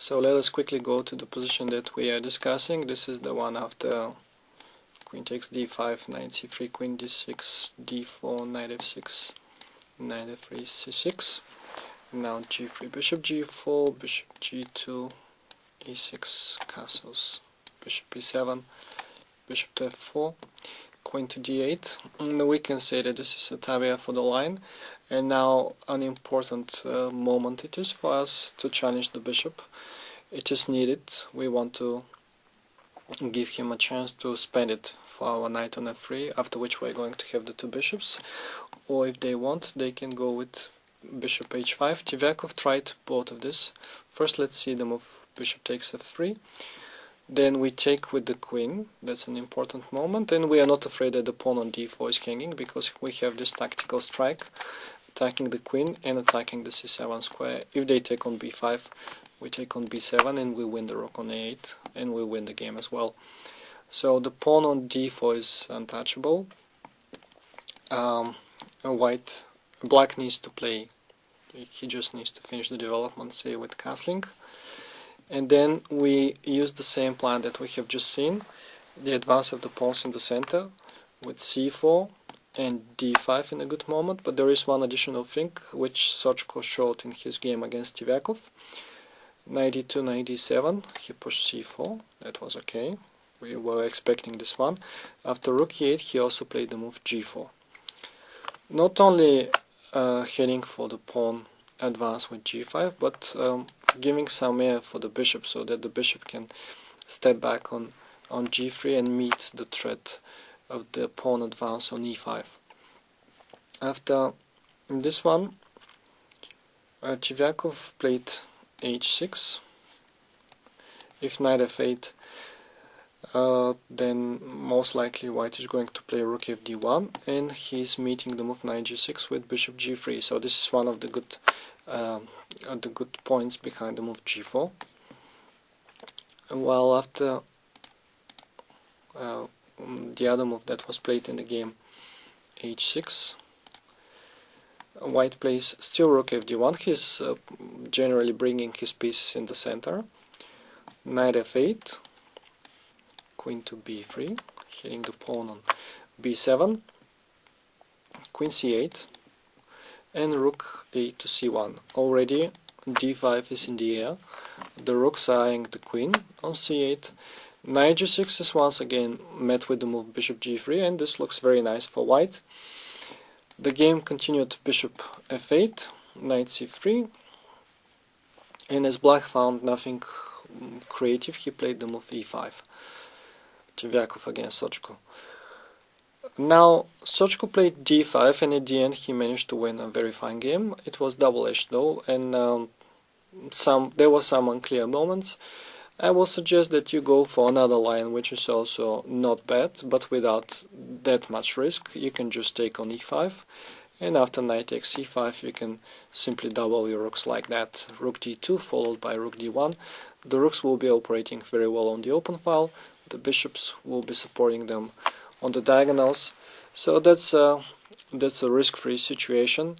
So let us quickly go to the position that we are discussing. This is the one after queen takes d5, knight c3, queen d6, d4, knight f6, knight f3, c6. Now g3, bishop g4, bishop g2, e6, castles, bishop e7, bishop to f4, queen to d8. We can say that this is a tabia for the line, and now an important moment it is for us to challenge the bishop. It is needed. We want to give him a chance to spend it for our knight on f3, after which we're going to have the two bishops, or if they want they can go with bishop h5. Tverkov tried both of this. First let's see the move bishop takes f3, then we take with the queen. That's an important moment, and we are not afraid that the pawn on d4 is hanging, because we have this tactical strike attacking the queen and attacking the c7 square. If they take on b5, we take on b7 and we win the rook on a8, and we win the game as well. So the pawn on d4 is untouchable. Black needs to play, he just needs to finish the development, say with castling, and then we use the same plan that we have just seen, the advance of the pawns in the center with c4 and d5 in a good moment. But there is one additional thing which Sochko showed in his game against Tverkov. Knight e2, knight e7, he pushed c4, that was okay, we were expecting this one. After rook e8 he also played the move g4. Not only heading for the pawn advance with g5, but giving some air for the bishop, so that the bishop can step back on g3 and meet the threat of the pawn advance on e5. After this one, Tverkov played h6. If knight f8, then most likely white is going to play rook fd1, and he's meeting the move knight g6 with bishop g3. So this is one of the good points behind the move g4. While after the other move that was played in the game, h6, white plays still rook fd1. He's generally bringing his pieces in the center. Knight f8, queen to b3, hitting the pawn on b7, queen c8, and rook a to c1. Already d5 is in the air, the rook's eyeing the queen on c8. Knight g6 is once again met with the move bishop g3, and this looks very nice for white. The game continued bishop f8, knight c3, and as black found nothing creative, he played the move e5. Tverkov against Sochko. Now Sochko played d5, and at the end he managed to win a very fine game. It was double-edged though, and there were some unclear moments. I will suggest that you go for another line which is also not bad, but without that much risk. You can just take on e5, and after knight takes e5 you can simply double your rooks like that. Rook d2 followed by rook d1. The rooks will be operating very well on the open file, the bishops will be supporting them on the diagonals. So that's a risk-free situation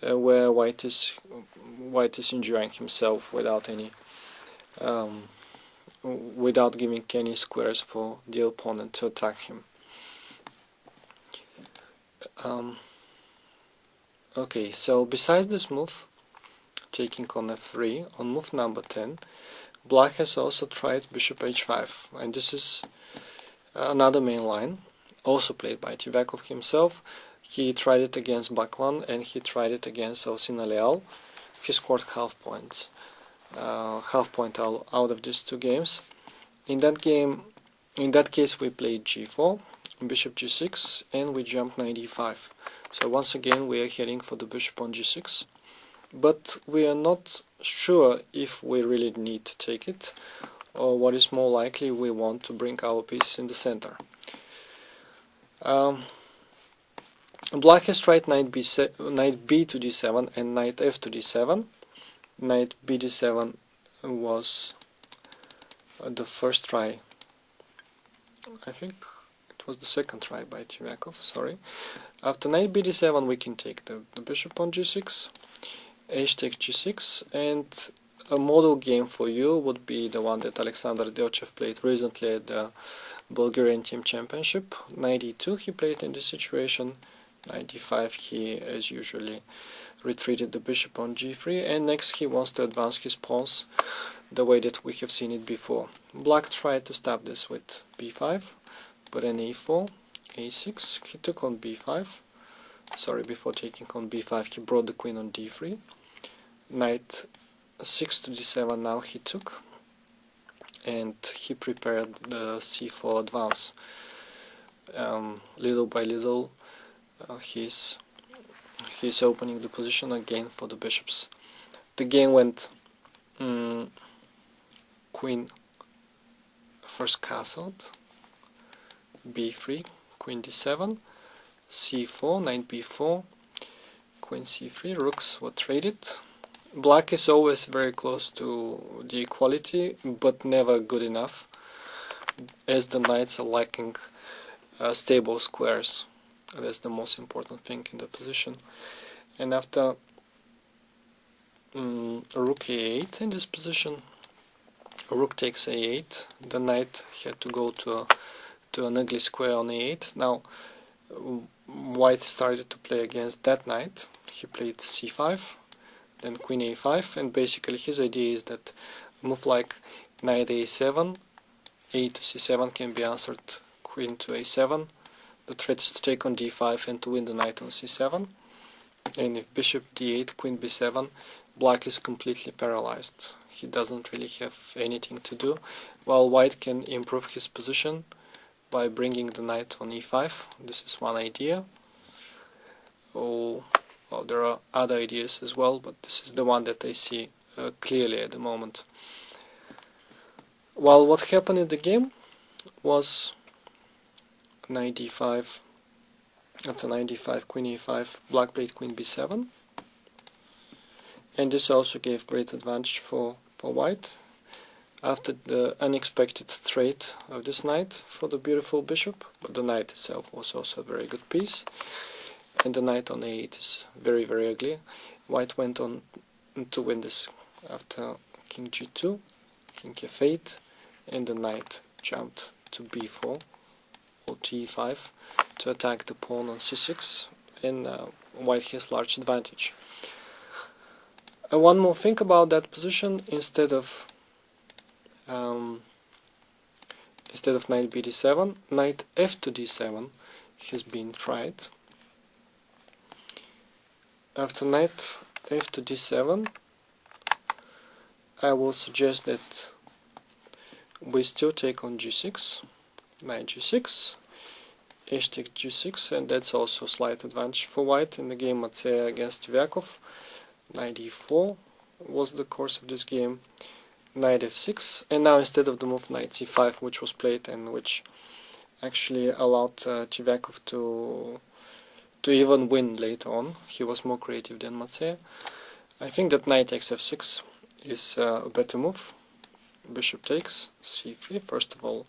where white is enjoying himself without any without giving any squares for the opponent to attack him. Okay, so besides this move, taking on f3, on move number 10, black has also tried bishop h5, and this is another main line, also played by Tverkov himself. He tried it against Baklan and he tried it against Alcina Leal. He scored half point out of these two games. In that case we played g4, bishop g6, and we jumped knight e5. So once again we are heading for the bishop on g6, but we are not sure if we really need to take it, or what is more likely, we want to bring our piece in the center. Black has tried knight b to d7 and knight f to d7. Knight b d7 was the first try. I think it was the second try by Tverkov, sorry. After knight b d7 we can take the bishop on g6, h takes g6, and a model game for you would be the one that Alexander Delchev played recently at the Bulgarian Team Championship. Knight e2 he played in this situation. Knight d5 he, as usually, retreated the bishop on g3, and next he wants to advance his pawns the way that we have seen it before. Black tried to stop this with b5, but then a4, a6, he took on b5. Sorry, before taking on b5 he brought the queen on d3. Knight 6 to d7 now he took, and he prepared the c4 advance. Little by little he's opening the position again for the bishops. The game went queen first castled, b3, queen d7, c4, knight b4, queen c3, rooks were traded. Black is always very close to the equality, but never good enough, as the knights are lacking stable squares. That's the most important thing in the position. And after rook a8 in this position, rook takes a8, the knight had to go to an ugly square on a8. Now white started to play against that knight. He played c5, then queen a5, and basically his idea is that a move like knight a7, a to c7 can be answered queen to a7. The threat is to take on d5 and to win the knight on c7. And if bishop d8, queen b7, black is completely paralyzed. He doesn't really have anything to do, while white can improve his position by bringing the knight on e5. This is one idea. Well, there are other ideas as well, but this is the one that I see clearly at the moment. While what happened in the game was knight d5, after knight d5, queen e5, black played queen b7, and this also gave great advantage for white after the unexpected trade of this knight for the beautiful bishop. But the knight itself was also a very good piece, and the knight on a8 is very, very ugly. White went on to win this after king g2, king f8, and the knight jumped to b4 or to e5 to attack the pawn on c6, and white has large advantage. One more thing about that position: instead of knight b d7, knight f to d7 has been tried. After knight f to d7, I will suggest that we still take on g6, knight g6, h takes g6, and that's also a slight advantage for white in the game Matsea against Tvyakov. Knight e4 was the course of this game, knight f6, and now instead of the move knight c5, which was played and which actually allowed Tvyakov to even win later on, he was more creative than Matsea. I think that knight takes f6 is a better move. Bishop takes c3, first of all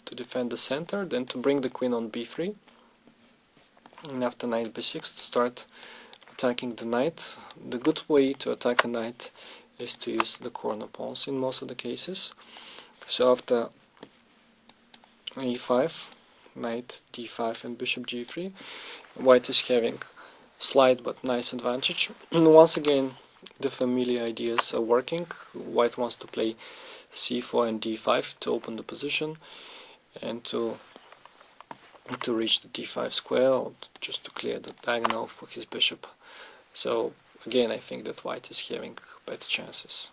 to defend the center, then to bring the queen on b3, and after knight b6 to start attacking the knight. The good way to attack a knight is to use the corner pawns in most of the cases. So after e5, knight d5 and bishop g3, white is having a slight but nice advantage. And once again, the familiar ideas are working. White wants to play c4 and d5 to open the position and to reach the d5 square, or just to clear the diagonal for his bishop. So again, I think that white is having better chances.